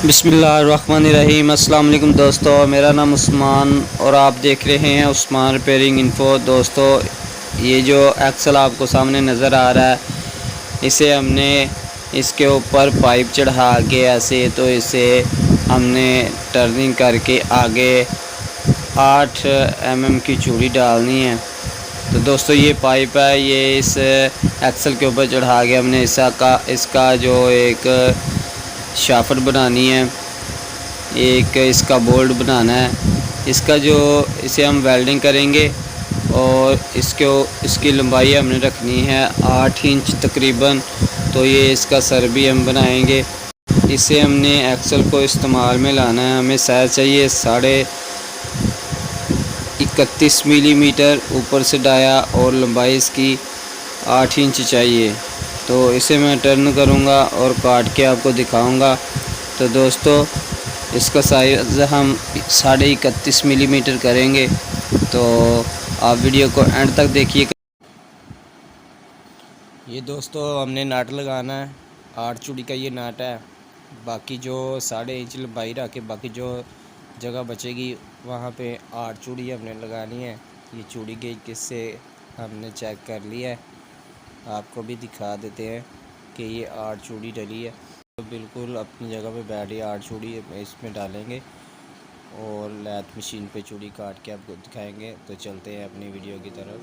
बिस्मिल्लाहिर्रहमानिर्रहीम। अस्सलाम वालेकुम दोस्तों, मेरा नाम उस्मान और आप देख रहे हैं उस्मान रिपेयरिंग इन्फो। दोस्तों, ये जो एक्सल आपको सामने नज़र आ रहा है, इसे हमने इसके ऊपर पाइप चढ़ा के ऐसे तो इसे हमने टर्निंग करके आगे 8 mm की चूड़ी डालनी है। तो दोस्तों, ये पाइप है, ये इस एक्सल के ऊपर चढ़ा के हमने इसका जो एक शाफ्ट बनानी है, एक इसका बोल्ट बनाना है। इसे हम वेल्डिंग करेंगे और इसकी लंबाई हमने रखनी है 8 इंच तकरीबन। तो ये इसका सर भी हम बनाएंगे। इसे हमने एक्सल को इस्तेमाल में लाना है। हमें साइज चाहिए 31.5 मिलीमीटर ऊपर से डाया और लंबाई इसकी 8 इंच चाहिए। तो इसे मैं टर्न करूँगा और काट के आपको दिखाऊँगा। तो दोस्तों, इसका साइज़ हम 31.5 मिलीमीटर करेंगे। तो आप वीडियो को एंड तक देखिए। ये दोस्तों, हमने नाट लगाना है। 8 चूड़ी का ये नाट है। बाकी जो 1.5 इंच लंबाई रख के बाकी जो जगह बचेगी वहाँ पे 8 चूड़ी हमने लगानी है। ये चूड़ी गेज किससे हमने चेक कर लिया है, आपको भी दिखा देते हैं कि ये 8 चूड़ी डली है। तो बिल्कुल अपनी जगह पे बैठी 8 चूड़ी इसमें डालेंगे और लैथ मशीन पे चूड़ी काट के आपको दिखाएंगे। तो चलते हैं अपनी वीडियो की तरफ।